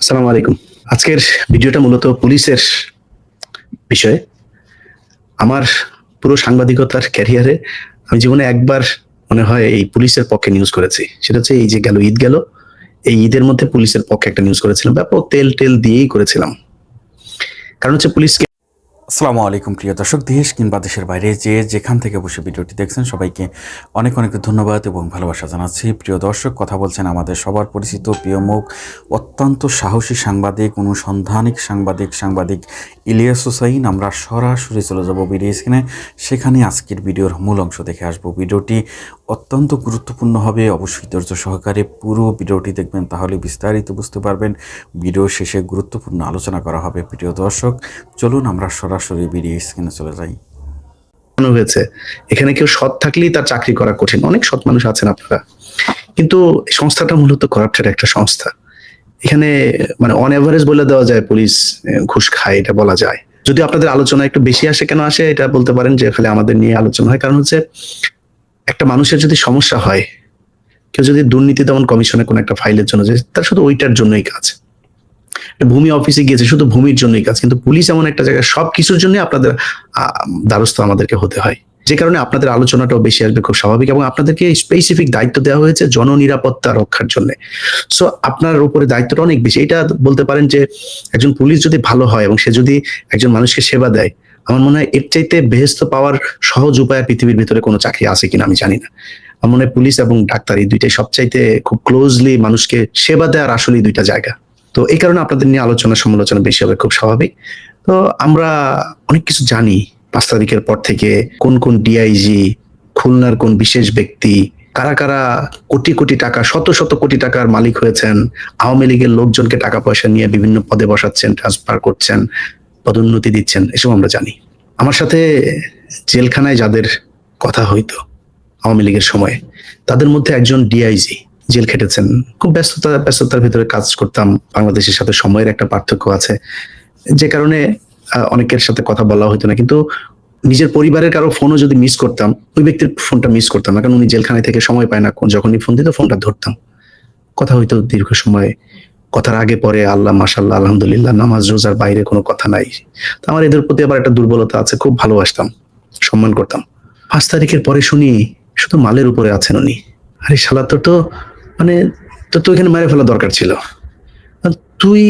আসসালামু আলাইকুম। আজকের ভিডিওটা মূলত পুলিশের বিষয়ে। আমার পুরো সাংবাদিকতার ক্যারিয়ারে আমি জীবনে একবার মনে হয় এই পুলিশের পক্ষে নিউজ করেছি। সেটা হচ্ছে এই যে ঈদ গেল। এই ঈদের মধ্যে পুলিশের পক্ষে একটা নিউজ করেছিলাম। ব্যাপক তেল দিয়েই করেছিলাম। কারণ হচ্ছে পুলিশকে আসসালামু আলাইকুম প্রিয় দর্শক, দেশ কিংবা দেশের বাইরে যে যেখান থেকে বসে ভিডিওটি দেখছেন সবাইকে অনেক অনেক ধন্যবাদ এবং ভালোবাসা জানাচ্ছি। প্রিয় দর্শক, কথা বলছেন আমাদের সবার পরিচিত প্রিয় মুখ, অত্যন্ত সাহসী সাংবাদিক, অনুসন্ধানিক সাংবাদিক ইলিয়াস হুসাইন। আমরা সরাসরি চলে যাব ভিডিও স্ক্রিনে, সেখানে আজকের ভিডিওর মূল অংশ দেখে আসবো। ভিডিওটি অত্যন্ত গুরুত্বপূর্ণ হবে, অবশ্যই ধৈর্য সহকারে পুরো ভিডিওটি দেখবেন, তাহলে বিস্তারিত বুঝতে পারবেন। ভিডিও শেষে গুরুত্বপূর্ণ আলোচনা করা হবে। প্রিয় দর্শক, চলুন আমরা সরাসরি ভিডিও স্ক্রিনে চলে যাই। হয়েছে এখানে কেউ সৎ থাকলেই তার চাকরি করা কঠিন। অনেক সৎ মানুষ আছেন আপনারা, কিন্তু এই সংস্থাটা মূলত করাপ্টেড একটা সংস্থা। এখানে মানে অন এভারেজ বলে দেওয়া যায় পুলিশ ঘুষ খায়, এটা বলা যায়। যদি আপনাদের আলোচনা একটু বেশি আসে, কেন আসে এটা বলতে পারেন যে খালি আমাদের নিয়ে আলোচনা হয়। কারণ হচ্ছে একটা মানুষের যদি সমস্যা হয়, কেউ যদি দুর্নীতি দমন কমিশনে কোনো একটা ফাইলের জন্য যায়, তার শুধু ওইটার জন্যই কাজ। ভূমি অফিসে গিয়েছে শুধু ভূমির জন্যই কাজ, কিন্তু পুলিশ এমন একটা জায়গায় সবকিছুর জন্য আপনাদের দ্বারস্থ আমাদেরকে হতে হয়। যে কারণে আপনাদের আলোচনাটাও বেশি আসবে, খুব স্বাভাবিক। এবং আপনাদেরকে স্পেসিফিক দায়িত্ব দেওয়া হয়েছে জননিরাপত্তা রক্ষার জন্য। সো আপনার উপরে দায়িত্বটা অনেক বেশি। এটা বলতে পারেন যে একজন পুলিশ যদি ভালো হয় এবং সে যদি একজন মানুষকে সেবা দেয়, আমার মনে হয় এর চাইতে বেহেস্ত পাওয়ার সহজ উপায় পৃথিবীর ভিতরে কোনো চাকরি আছে কিনা আমি জানি না। আমার মনে হয় পুলিশ এবং ডাক্তার এই দুইটাই সবচাইতে খুব ক্লোজলি মানুষকে সেবা দেওয়ার আসলে দুইটা জায়গা। তো এই কারণে আপনাদের নিয়ে আলোচনা সমালোচনা বেশি হবে, খুব স্বাভাবিক। তো আমরা অনেক কিছু জানি 5 তারিখের পর থেকে, কোন কোন ডিআইজি, খুলনার কোন বিশেষ ব্যক্তি, কারা কারা কোটি কোটি টাকা, শত শত কোটি টাকার মালিক হয়েছেন, আওয়ামী লীগের লোকজনকে টাকা পয়সা নিয়ে বিভিন্ন পদে বসাচ্ছেন, ট্রান্সফার করছেন, পদোন্নতি দিচ্ছেন, এসব আমরা জানি। আমার সাথে জেলখানায় যাদের কথা হইতো আওয়ামী লীগের সময়, তাদের মধ্যে একজন ডিআইজি জেল খেটেছেন। খুব ব্যস্ততার ভিতরে কাজ করতাম। বাংলাদেশের সাথে সময়ের একটা পার্থক্য আছে, যে কারণে অনেকের সাথে কথা বলা হতো না। কিন্তু নিজের পরিবারের কারো ফোনও যদি মিস করতাম, ওই ব্যক্তির ফোনটা মিস করতাম না, কারণ উনি জেলখানায় থেকে সময় পায় না। যখনই ফোন দিত ফোনটা ধরতাম, কথা হইতো দীর্ঘ সময়। কথার আগে পরে আল্লাহ মাশাল্লাহ আলহামদুলিল্লাহ, নামাজ রোজার বাইরে কোনো কথা নাই। তো আমার এদের প্রতি আবার একটা দুর্বলতা আছে, খুব ভালোবাসতাম, সম্মান করতাম। 5 তারিখের পরে শুনি শুধু মালের উপরে আছেন উনি। আরে শালা, তোর তো মানে তোর তো এখানে মেরে ফেলা দরকার ছিল। তুই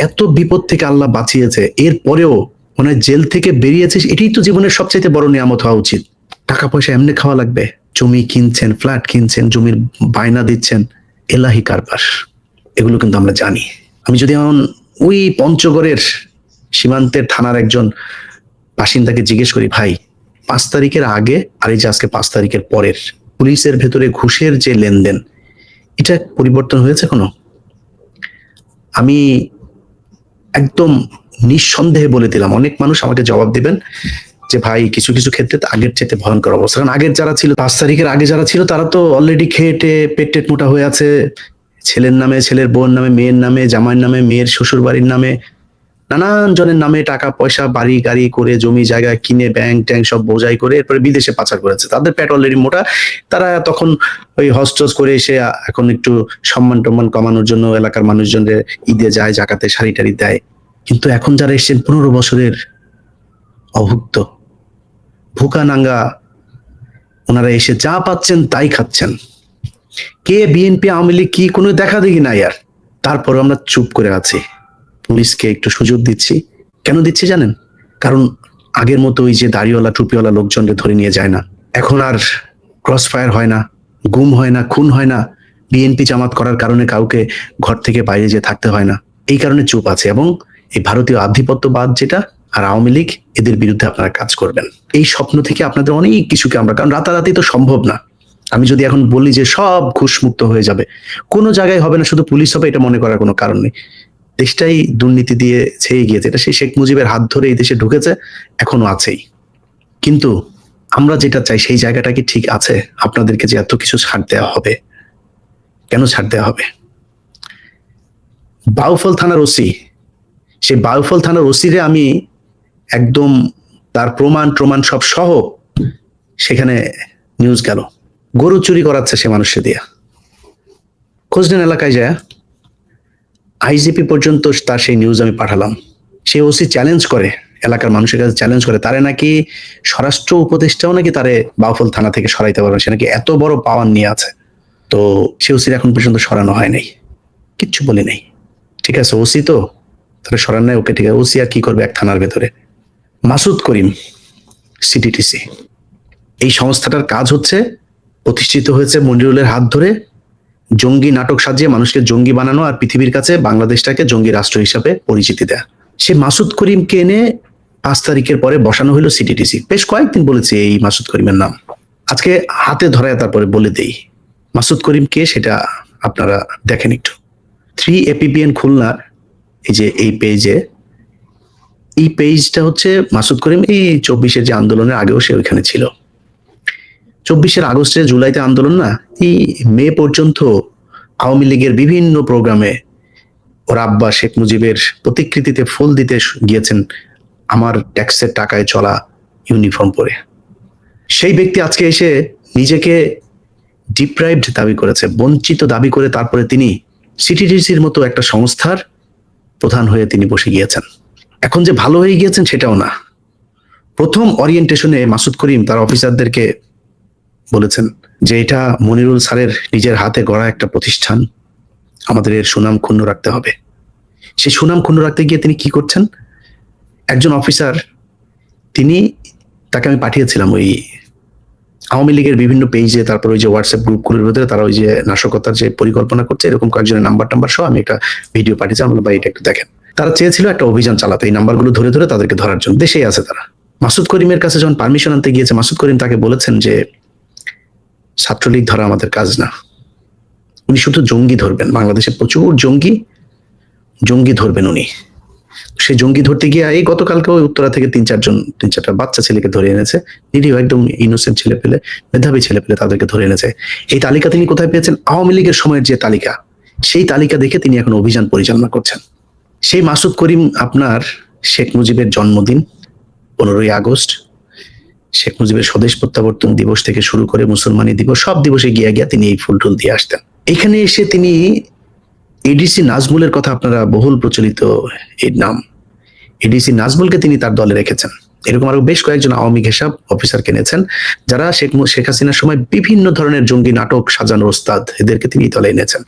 এত বিপদ থেকে আল্লাহ বাঁচিয়েছে, এরপরেও মানে জেল থেকে বেরিয়েছিস, এটাই তো জীবনের সবচাইতে বড় নিয়ামত হওয়া উচিত। টাকা পয়সা এমনি খাওয়া লাগবে? জমি কিনছেন, ফ্ল্যাট কিনছেন, জমির বায়না দিচ্ছেন, এলাহি কারবার। এগুলো কিন্তু আমরা জানি। আমি যদি এখন ওই পঞ্চগড়ের সীমান্তের থানার একজন বাসিন্দাকে জিজ্ঞেস করি, ভাই 5 তারিখের আগে আর এই যে আজকে 5 তারিখের পরের পুলিশের ভেতরে ঘুষের যে লেনদেন, এটা পরিবর্তন হয়েছে কোনো? আমি একদম নিঃসন্দেহে বলে দিলাম, অনেক মানুষ আমাকে জবাব দিবেন যে ভাই কিছু কিছু ক্ষেত্রে তো আগের চাইতে ভয়ঙ্কর অবস্থা। কারণ আগের যারা ছিল, 5 তারিখের আগে যারা ছিল, তারা তো অলরেডি খেয়ে পেট টেট মোটা হয়ে আছে। ছেলের নামে, ছেলের বোন নামে, মেয়ের নামে, জামাইয়ের নামে, মেয়ের শ্বশুর বাড়ির নামে, নানান জনের নামে টাকা পয়সা, বাড়ি গাড়ি করে, জমি জায়গা কিনে, ব্যাংক ট্যাঙ্ক সব বোঝাই করে এরপরে বিদেশে পাচার করেছে। তাদের পেট অলরেডি মোটা। তারা তখন ওই হস্টস করে এসে এখন একটু সম্মান টম্মান কমানোর জন্য এলাকার মানুষজনের ঈদে যায়, জাকাতে শাড়ি টাড়ি দেয়। কিন্তু এখন যারা এসেছেন 15 বছরের অভুক্ত, ভুকা নাঙ্গা, ওনারা এসে যা পাচ্ছেন তাই খাচ্ছেন। কে বিএনপি আওয়ামী লীগ কি কোনো দেখা দেখি নাই আর। তারপর আমরা চুপ করে আছি, পুলিশকে একটু সুযোগ দিচ্ছি। কেন দিচ্ছি জানেন? কারণ আগের মতো ওই যে দাড়িওয়ালা টুপিওয়ালা লোকজনকে ধরে নিয়ে যায় না, এখন আর ক্রস ফায়ার হয় না, গুম হয় না, খুন হয় না, বিএনপি জামাত করার কারণে কাউকে ঘর থেকে বাইরে যেয়ে থাকতে হয় না। এই কারণে চুপ আছে। এবং এই ভারতীয় আধিপত্যবাদ যেটা আর আওয়ামী লীগ, এদের বিরুদ্ধে আপনারা কাজ করবেন। এই স্বপ্ন থেকে আপনাদের অনেক কিছুকে আমরা, কারণ রাতারাতি তো সম্ভব না। আমি যদি এখন বলি যে সব ঘুষ মুক্ত হয়ে যাবে, কোনো জায়গায় হবে না, শুধু পুলিশ হবে, এটা মনে করার কোনো কারণ নেই। দেশটাই দুর্নীতি দিয়ে ছেয়ে গিয়েছে। এটা সেই শেখ মুজিবের হাত ধরে এই দেশে ঢুকেছে, এখনো আছেই। কিন্তু আমরা যেটা চাই সেই জায়গাটা কি ঠিক আছে? আপনাদেরকে যে এত কিছু ছাড় দেওয়া হবে, কেন ছাড় দেওয়া হবে? বাউফল থানার ওসি, সেই বাউফল থানার ওসিরে আমি একদম তার প্রমাণ সব সহ সেখানে নিউজ গেল। গরু চুরি করাচ্ছে সে মানুষে দিয়া। খোঁজ নেন এলাকায় যায়। আইজিপি পর্যন্ত তার সেই নিউজ আমি পাঠালাম। সে ওসি চ্যালেঞ্জ করে, এলাকার মানুষের কাছে চ্যালেঞ্জ করে, তারে নাকি স্বরাষ্ট্র উপদেষ্টাও নাকি তারে বাউফল থানা থেকে সরাইতে পারবে, সে নাকি এত বড় পাওয়ার নিয়ে আছে। তো সে ওসির এখন পর্যন্ত সরানো হয় নাই, কিচ্ছু বলি নাই। ঠিক আছে, ওসি তো তাহলে সরান নাই, ওকে ঠিক আছে। ওসি আর কি করবে এক থানার ভেতরে? মাসুদ করিম সিটিটিসি, এই সংস্থাটার কাজ হচ্ছে, প্রতিষ্ঠিত হয়েছে মনিরুলের হাত ধরে, জঙ্গি নাটক সাজিয়ে মানুষকে জঙ্গি বানানো আর পৃথিবীর কাছে বাংলাদেশটাকে জঙ্গি রাষ্ট্র হিসাবে পরিচিতি দেয়া। সে মাসুদ করিমকে এনে 5 তারিখের পরে বসানো হলো সিটিটিসি। বেশ কয়েকদিন বলেছে এই মাসুদ করিমের নাম, আজকে হাতে ধরায় তারপরে বলে দেই মাসুদ করিম কে সেটা আপনারা দেখেন একটু। 3APPN খুলনা এই যে এই পেজে, এই পেজটা হচ্ছে মাসুদ করিম এই 24-এর যে আন্দোলনের আগেও সে ওইখানে ছিল। 24-এর আগস্টে জুলাইতে আন্দোলন না, এই মে পর্যন্ত আওয়ামী লীগের বিভিন্ন প্রোগ্রামে ওর আব্বা শেখ মুজিবের প্রতিকৃতিতে ফুল দিতে গিয়েছেন আমার ট্যাক্সের টাকায় চলা ইউনিফর্ম পরে। সেই ব্যক্তি আজকে এসে নিজেকে ডিপ্রাইভড দাবি করেছে, বঞ্চিত দাবি করে তারপরে তিনি সিটিডিসির মতো একটা সংস্থার প্রধান হয়ে তিনি বসে গিয়েছেন। এখন যে ভালো হয়ে গিয়েছেন সেটাও না। প্রথম ওরিয়েন্টেশনে মাসুদ করিম তার অফিসারদেরকে বলেছেন যে এটা মনিরুল স্যারের নিজের হাতে গড়া একটা প্রতিষ্ঠান, আমাদের এর সুনাম ক্ষুণ্ণ রাখতে হবে। সেই সুনাম ক্ষুণ্ণ রাখতে গিয়ে তিনি কি করছেন, একজন অফিসার তাকে আমি পাঠিয়েছিলাম ওই আওয়ামী লীগের বিভিন্ন পেজে, তারপর ওই যে হোয়াটসঅ্যাপ গ্রুপগুলোর ভিতরে তারা ওই যে নাশকতার যে পরিকল্পনা করছে এরকম কয়েকজনের নাম্বার সহ আমি একটা ভিডিও পাঠিয়েছি, আমরা ভাই এটা একটু দেখেন। তারা চেয়েছিল একটা অভিযান চালাতে, এই নাম্বারগুলো ধরে ধরে তাদেরকে ধরার জন্য। দেশেই আছে তারা। মাসুদ করিমের কাছে যখন পারমিশন আনতে গিয়েছে, মাসুদ করিম তাকে বলেছেন যে ছাত্রলীগ ধরা আমাদের কাজ না, উনি শুধু জঙ্গি ধরবেন, বাংলাদেশে প্রচুর জঙ্গি ধরবেন উনি। সেই জঙ্গি ধরতে গিয়ে এই গতকালকে ওই উত্তরা থেকে 3-4টা বাচ্চা ছেলেকে ধরে এনেছে, নিরীহ একদম ইনোসেন্ট ছেলে পেলে, মেধাবী ছেলে পেলে, তাদেরকে ধরে এনেছে। এই তালিকা তিনি কোথায় পেয়েছেন? আওয়ামী লীগের সময়ের যে তালিকা, সেই তালিকা দেখে তিনি এখন অভিযান পরিচালনা করছেন। সেই মাসুদ করিম আপনার শেখ মুজিবের জন্মদিন 15ই আগস্ট, শেখ মুজিবের স্বদেশ প্রত্যাবর্তন দিবস থেকে শুরু করে মুসলমানি দিবস, সব দিবসে গিয়া তিনি এই ফুল টুল দিয়ে আসতেন। এখানে এসে তিনি এডিসি নাজমুলের কথা, আপনারা বহুল প্রচলিত এই নাম, এডিসি নাজমুলকে তিনি তার দলে রেখেছেন। এরকম আরো বেশ কয়েকজন আওয়ামী ঘেঁষা অফিসার কিনেছেন যারা শেখ হাসিনার সময় বিভিন্ন ধরনের জঙ্গি নাটক সাজানোর ওস্তাদ, এদেরকে তিনি দলে এনেছেন,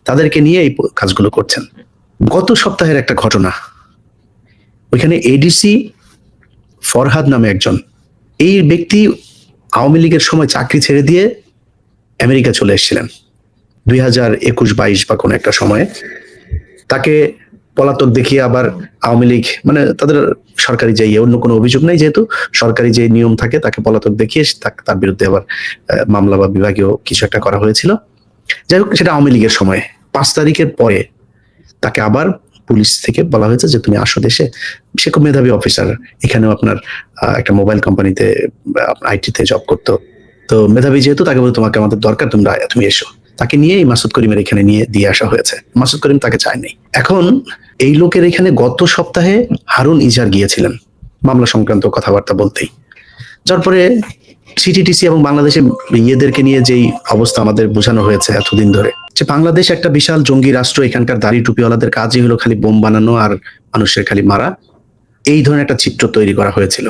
তাদেরকে নিয়ে এই কাজগুলো করছেন। গত সপ্তাহের একটা ঘটনা, ওইখানে এডিসি ফরহাদ নামে একজন, এই ব্যক্তি আওয়ামী লীগের সময় চাকরি ছেড়ে দিয়ে আমেরিকা চলে এসেছিলেন 2021-22 বা কোনো একটা সময়ে। তাকে পলাতক দেখিয়ে আবার আওয়ামী লীগ, মানে তাদের সরকারি যে অন্য কোনো অভিযোগ নেই, যেহেতু সরকারি যে নিয়ম থাকে, তাকে পলাতক দেখিয়ে তার বিরুদ্ধে আবার মামলা বা বিভাগীয় কিছু একটা করা হয়েছিল। যাই হোক, সেটা আওয়ামী লীগের সময়। 5 তারিখের পরে তাকে আবার পুলিশ থেকে বলা হয়েছে যে তুমি আসো দেশে। সে খুব মেধাবী অফিসার, এখানেও আপনার একটা মোবাইল কোম্পানিতে আইটিতে জব করতো। তো মেধাবী যেহেতু, তাকে বলে তোমাকে আমাদের দরকার, তুমি এসো। তাকে নিয়ে এই মাসুদ করিমের এখানে নিয়ে দিয়ে আসা হয়েছে। মাসুদ করিম তাকে চায়নি। এখন এই লোকের এখানে গত সপ্তাহে হারুন ইজার গিয়েছিলেন মামলা সংক্রান্ত কথাবার্তা বলতেই। যার পরে সিটিটিসি এবং বাংলাদেশে ইয়েদেরকে নিয়ে যেই অবস্থা আমাদের বোঝানো হয়েছে এতদিন ধরে, যে বাংলাদেশ একটা বিশাল জঙ্গি রাষ্ট্র, এখানকার দাড়ি টুপিওয়ালাদের কাজই হলো খালি বোম বানানো আর মানুষের খালি মারা, এই ধরনের একটা চিত্র তৈরি করা হয়েছিল।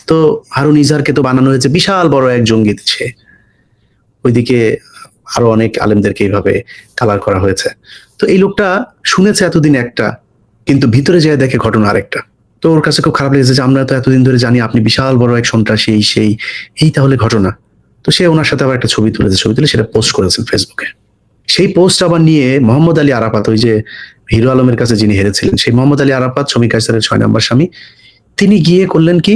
তো হারুন ইজারকে তো বানানো হয়েছে বিশাল বড় এক জঙ্গি, সে ওইদিকে আরো অনেক আলেমদেরকে এইভাবে কালার করা হয়েছে। তো এই লোকটা শুনেছে এতদিন একটা, কিন্তু ভিতরে যায় দেখে ঘটনা আরেকটা। তো ওর কাছে খুব খারাপ লেগেছে যে আমরা তো এতদিন ধরে জানি আপনি বিশাল বড় এক সন্ত্রাসী, এই তাহলে ঘটনা। তো সে ওনার সাথে আবার একটা ছবি তুলে সেটা পোস্ট করেছেন ফেসবুকে। সেই পোস্ট আবার নিয়ে মোহাম্মদ আলী আরাফাত, ওই যে হিরো আলমের কাছে যিনি হেরেছিলেন, সেই মোহাম্মদ আলী আরাফাত, শমী কায়সারের 6 নম্বর স্বামী, তিনি গিয়ে করলেন কি,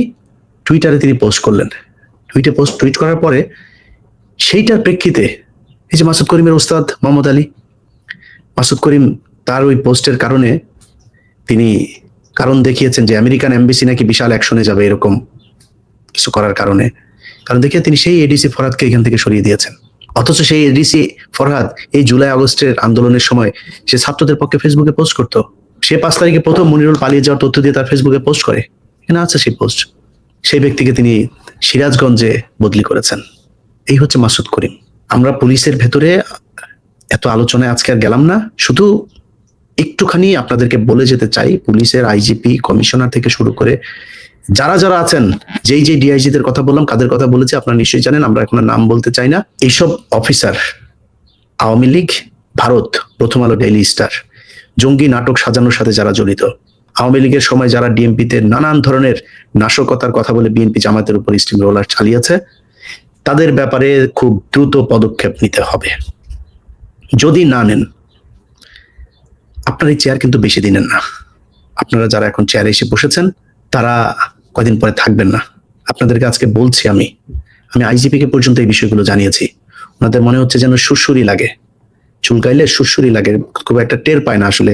টুইটারে তিনি পোস্ট করলেন। টুইট করার পরে সেইটার প্রেক্ষিতে এই যে মাসুদ করিমের ওস্তাদ মোহাম্মদ আলী, মাসুদ করিম তার ওই পোস্টের কারণে তিনি কারণ দেখিয়েছেন যে আমেরিকান এমবেসি নাকি বিশাল অ্যাকশনে যাবে এরকম কিছু করার কারণে, কারণ দেখিয়ে তিনি সেই এডিসি ফরহাদকে এখান থেকে সরিয়ে দিয়েছেন। অথচ সেই এডিসি ফরহাদ এই জুলাই আগস্টের আন্দোলনের সময় সে ছাত্রদের পক্ষে ফেসবুকে পোস্ট করতো। সে 5 তারিখে প্রথম মনিরুল পালিয়ে যাওয়ার তথ্য দিয়ে তার ফেসবুকে পোস্ট করে, এখানে আছে সেই পোস্ট। সেই ব্যক্তিকে তিনি সিরাজগঞ্জে বদলি করেছেন। এই হচ্ছে মাসুদ করিম। আমরা পুলিশের ভেতরে এত আলোচনায় আজকে আর গেলাম না, শুধু একটুখানি আপনাদেরকে বলে যেতে চাই, পুলিশের আইজিপি কমিশনার থেকে শুরু করে যারা যারা আছেন, যেই যে ডিআইজিদের কথা বললাম, কাদের কথা বলেছি আপনারা নিশ্চয়ই জানেন, আমরা এখন আর নাম বলতে চাই না। এইসব অফিসার আওয়ামী লীগ, ভারত, প্রথম আলো, ডেইলি স্টার, জঙ্গি নাটক সাজানোর সাথে যারা জড়িত, আওয়ামী লীগের সময় যারা ডিএমপিতে নানান ধরনের নাশকতার কথা বলে বিএনপি জামাতের উপর স্টিম রোলার চালিয়েছে, তাদের ব্যাপারে খুব দ্রুত পদক্ষেপ নিতে হবে। যদি না নেন, আপনার এই চেয়ার কিন্তু বেশি দিনের না। আপনারা যারা এখন চেয়ারে এসে বসেছেন তারা কয়দিন পরে থাকবেন না। আপনাদেরকে আজকে বলছি, আমি আইজিপি কে পর্যন্ত এই বিষয়গুলো জানিয়েছি। ওনাদের মনে হচ্ছে যেন সুরসুরি লাগে, চুলকাইলে সুরসুরি লাগে, খুব একটা টের পায় না আসলে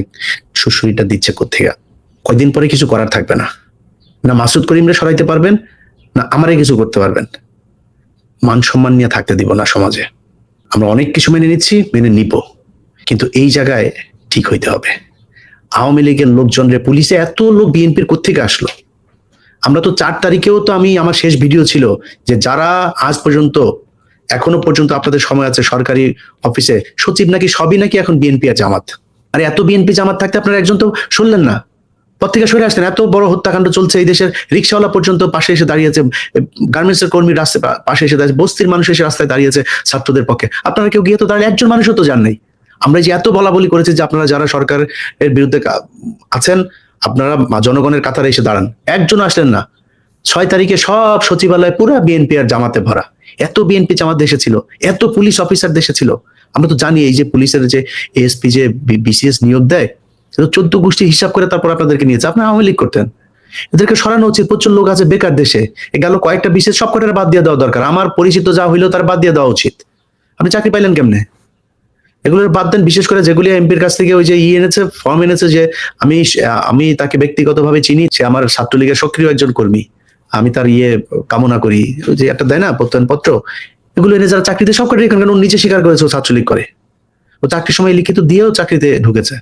সুরসুরিটা দিচ্ছে কোত্থেকে। কয়দিন পরে কিছু করার থাকবে না, না মাসুদ করিমরে সরাইতে পারবেন, না আমারে কিছু করতে পারবেন। মান সম্মান নিয়ে থাকতে দিব না সমাজে। আমরা অনেক কিছু মেনে নিচ্ছি, মেনে নিব, কিন্তু এই জায়গায় ঠিক হইতে হবে। আওয়ামী লীগের লোকজনরে পুলিশে এত লোক বিএনপির কোত্থেকে আসলো? আমরা তো 4 তারিখেও তো আমার শেষ ভিডিও ছিল যে যারা আজ পর্যন্ত, এখনো পর্যন্ত আপনাদের সময় আছে সরকারি অফিসে সচিব নাকি সবই নাকি এখন বিএনপি আর জামাত। আরে এত বিএনপি জামাত থাকতে আপনারা একজন তো শুনলেন না, পত্রিকা সরে আসতেন। এত বড় হত্যাকাণ্ড চলছে এই দেশের, রিক্সাওয়ালা পর্যন্ত পাশে এসে দাঁড়িয়েছে, গার্মেন্টস এর কর্মী রাস্তায় পাশে এসে দাঁড়িয়েছে, বস্তির মানুষ এসে রাস্তায় দাঁড়িয়েছে ছাত্রদের পক্ষে। আপনারা কেউ গিয়ে তো দাঁড়িয়ে একজন মানুষও তো যান নাই। আমরা যে এত বলা বলি করেছি যে আপনারা যারা সরকারের বিরুদ্ধে আছেন আপনারা জনগণের কাতারে এসে দাঁড়ান, একজন আসলেন না। 6 তারিখে সব সচিবালয় পুরো বিএনপি আর জামাতে ভরা। এত বিএনপি জামাত দেশে ছিল, এত পুলিশ অফিসার দেশে ছিল। আমরা তো জানি এই যে পুলিশের যে এএসপি যে বিসিএস নিয়োগ দেয়, 14 গোষ্ঠী হিসাব করে তারপর আপনাদেরকে নিয়েছে। আপনারা আওয়ামী লীগ করতেন, এদেরকে সরানো উচিত। প্রচুর লোক আছে বেকার দেশে, গেল কয়েকটা বিশেষ সব কটার বাদ দিয়ে দেওয়া দরকার। আমার পরিচিত যা হইলো তার বাদ দিয়ে দেওয়া উচিত। আপনি চাকরি পাইলেন কেমনে? এগুলোর বাদ দেন। বিশেষ করে যেগুলি এমপির কাছ থেকে ওই যে এনেছে, ফর্ম এনেছে, যে আমি তাকে ব্যক্তিগতভাবে চিনি, সে আমার ছাত্রলীগের সক্রিয় একজন কর্মী, আমি তার কামনা করি, ওই যে একটা দেয় না প্রত্যয়নপত্র, এগুলো এনে যারা চাকরিতে সব কটা এখানকার নিজে স্বীকার করেছে ও ছাত্রলীগ করে, ও চাকরির সময় লিখিত দিয়েও চাকরিতে ঢুকেছে।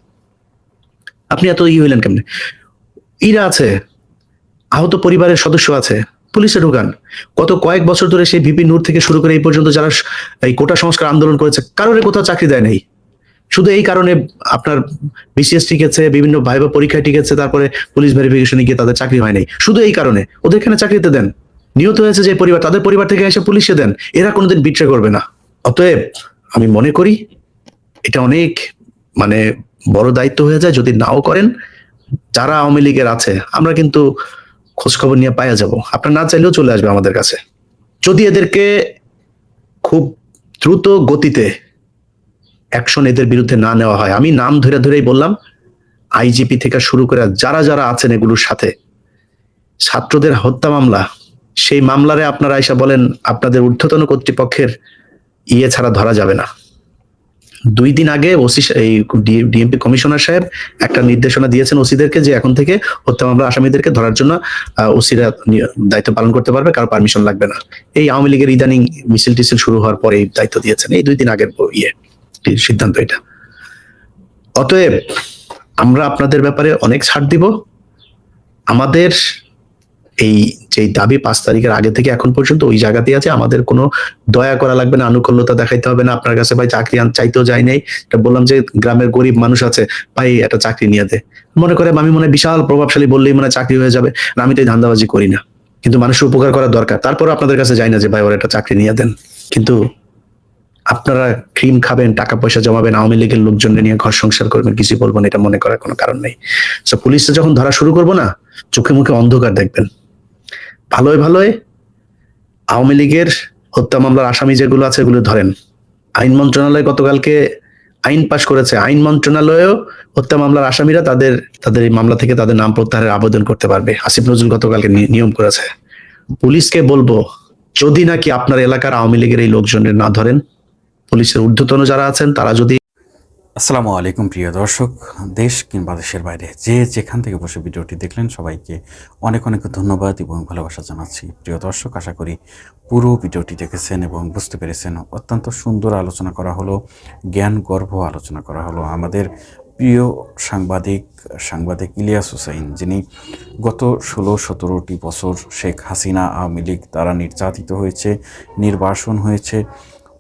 আপনি এত হইলেন কেমনে? ইরা আছে, আহত পরিবারের সদস্য আছে, পুলিশে ঢুকান। গত কয়েক বছর ধরে সেই ভিপি নূর থেকে শুরু করে এই পর্যন্ত যারা এই কোটা সংস্কার আন্দোলন করেছে, কারোর কোথাও চাকরি দেয় নাই। শুধু এই কারণে আপনার বিসিএস টিকেছে, বিভিন্ন ভাইবা পরীক্ষায় টিকেছে, তারপরে পুলিশ ভেরিফিকেশনে গিয়ে তাদের চাকরি হয় নাই। শুধু এই কারণে ওদের এখানে চাকরিতে দেন। নিহত হয়েছে যে পরিবার, তাদের পরিবার থেকে এসে পুলিশে দেন। এরা কোনোদিন বিট্রে করবে না। অতএব আমি মনে করি এটা অনেক বড় দায়িত্ব হয়ে যায় যদি নাও করেন। যারা আওয়ামী লীগের আছে আমরা কিন্তু খোঁজ খবর নিয়ে পাইয়া যাব, আপনার না চাইলেও চলে আসবে আমাদের কাছে। যদি এদেরকে খুব দ্রুত গতিতে অ্যাকশন এদের বিরুদ্ধে না নেওয়া হয়, আমি নাম ধরে ধরেই বললাম, আইজিপি থেকে শুরু করে যারা যারা আছেন এগুলোর সাথে, ছাত্রদের হত্যা মামলা, সেই মামলারে আপনারা এসে বলেন আপনাদের ঊর্ধ্বতন কর্তৃপক্ষের ছাড়া ধরা যাবে না। 2 দিন আগে ওসি এই ডিএমপি কমিশনার সাহেব একটা নির্দেশনা দিয়েছেন ওসিদেরকে যে এখন থেকে হত্যা মামলা আসামিদেরকে ধরার জন্য ওসিরা দায়িত্ব পালন করতে পারবে, কারো পারমিশন লাগবে না। এই আওয়ামী লীগের ইদানিং মিছিল টিছিল শুরু হওয়ার পরে এই দায়িত্ব দিয়েছেন, এই 2 দিন আগের সিদ্ধান্ত এটা। অতএব আমরা আপনাদের ব্যাপারে অনেক ছাড় দিব। আমাদের এই যে দাবি 5 তারিখের আগে থেকে এখন পর্যন্ত ওই জায়গাতেই আছে। আমাদের কোনো দয়া করা লাগবে না, আনুকূল্যতা দেখাইতে হবে না। আপনার কাছে ভাই চাকরি চাইতেও যাই নাই, এটা বললাম যে গ্রামের গরিব মানুষ আছে, ভাই একটা চাকরি নিয়ে দে। মনে করে আমি বিশাল প্রভাবশালী বললেই চাকরি হয়ে যাবে, আমি তো এই ধান্দাবাজি করি না। কিন্তু মানুষের উপকার করা দরকার। তারপর আপনাদের কাছে যাই না যে ভাই ওর একটা চাকরি নিয়ে দেন। কিন্তু আপনারা ক্রিম খাবেন, টাকা পয়সা জমাবেন, আওয়ামী লীগের লোকজন নিয়ে ঘর সংসার করবেন, কিছু বলবেন, এটা মনে করার কোনো কারণ নেই। পুলিশে যখন ধরা শুরু করবো না, চোখে মুখে অন্ধকার দেখবেন। ভালোই ভালোই আওয়ামী লীগের হত্যা মামলার আসামি যেগুলো আছে এগুলো ধরেন। আইন মন্ত্রণালয় গতকালকে আইন পাশ করেছে, আইন মন্ত্রণালয়েও হত্যা মামলার আসামিরা তাদের এই মামলা থেকে তাদের নাম প্রত্যাহারের আবেদন করতে পারবে। আসিফ নজরুল গতকালকে নিয়ম করেছে। পুলিশকে বলবো, যদি নাকি আপনার এলাকার আওয়ামী লীগের এই লোকজনের না ধরেন, পুলিশের ঊর্ধ্বতন যারা আছেন তারা যদি। আসসালামু আলাইকুম প্রিয় দর্শক, দেশ কিংবা দেশের বাইরে যে যেখান থেকে বসে ভিডিওটি দেখলেন সবাইকে অনেক অনেক ধন্যবাদ এবং ভালোবাসা জানাচ্ছি। প্রিয় দর্শক, আশা করি পুরো ভিডিওটি দেখেছেন এবং বুঝতে পেরেছেন। অত্যন্ত সুন্দর আলোচনা করা হলো, জ্ঞানগর্ভ আলোচনা করা হলো। আমাদের প্রিয় সাংবাদিক ইলিয়াস হোসেন, যিনি গত 16-17টি বছর শেখ হাসিনা আওয়ামী লীগ দ্বারা নির্যাতিত হয়েছে, নির্বাসন হয়েছে,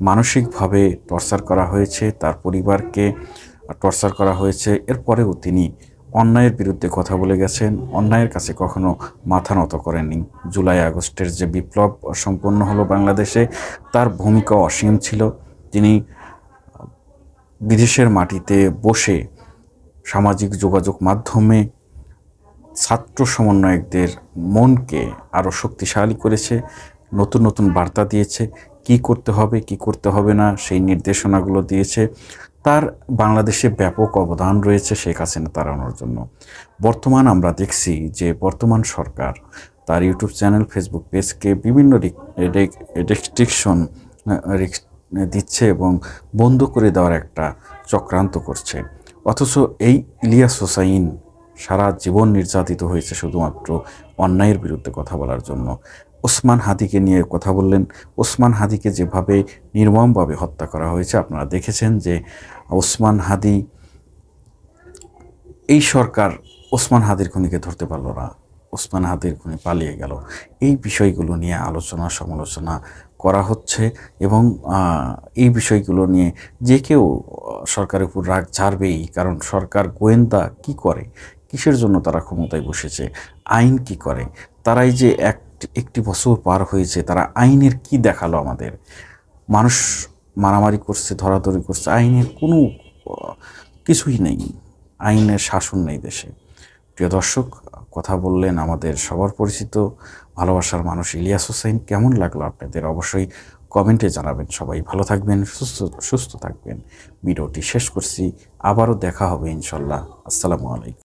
মানসিকভাবে টর্চার করা হয়েছে, তার পরিবারকে টর্চার করা হয়েছে। এরপরেও তিনি অন্যায়ের বিরুদ্ধে কথা বলে গেছেন, অন্যায়ের কাছে কখনো মাথা নত করেননি। জুলাই আগস্টের যে বিপ্লব সম্পন্ন হলো বাংলাদেশে, তার ভূমিকা অসীম ছিল। তিনি বিদেশের মাটিতে বসে সামাজিক যোগাযোগ মাধ্যমে ছাত্র সমন্বয়কদের মনকে আরও শক্তিশালী করেছে, নতুন নতুন বার্তা দিয়েছে, কি করতে হবে কি করতে হবে না সেই নির্দেশনাগুলো দিয়েছে। তার বাংলাদেশে ব্যাপক অবদান রয়েছে শেখ হাসিনা তাড়ানোর জন্য। বর্তমান আমরা দেখছি যে বর্তমান সরকার তার ইউটিউব চ্যানেল, ফেসবুক পেজকে বিভিন্ন রেস্ট্রিকশন দিচ্ছে এবং বন্ধ করে দেওয়ার একটা চক্রান্ত করছে। অথচ এই ইলিয়াস হোসাইন সারা জীবন নির্যাতিত হয়েছে শুধুমাত্র অন্যায়ের বিরুদ্ধে কথা বলার জন্য। ওসমান হাদিকে নিয়ে কথা বললেন। ওসমান হাদিকে যেভাবে নির্মমভাবে হত্যা করা হয়েছে আপনারা দেখেছেন যে ওসমান হাদি, এই সরকার ওসমান হাদির খুনিকে ধরতে পারল না, ওসমান হাদির খুনি পালিয়ে গেল। এই বিষয়গুলো নিয়ে আলোচনা সমালোচনা করা হচ্ছে এবং এই বিষয়গুলো নিয়ে যে কেউ সরকারের উপর রাগ ঝাড়বেই, কারণ সরকার গোয়েন্দা কি করে, কিসের জন্য তারা ক্ষমতায় বসেছে, আইন কি করে, তারাই যে একটি বছর পার হয়েছে, তারা আইনের কি দেখালো আমাদের? মানুষ মারামারি করছে, ধরাধরি করছে, আইনের কোনো কিছুই নেই, আইনের শাসন নেই দেশে। প্রিয় দর্শক, কথা বললেন আমাদের সবার পরিচিত ভালোবাসার মানুষ ইলিয়াস হোসেন। কেমন লাগলো আপনাদের অবশ্যই কমেন্টে জানাবেন। সবাই ভালো থাকবেন, সুস্থ থাকবেন। ভিডিওটি শেষ করছি, আবারও দেখা হবে ইনশাল্লাহ। আসসালামু আলাইকুম।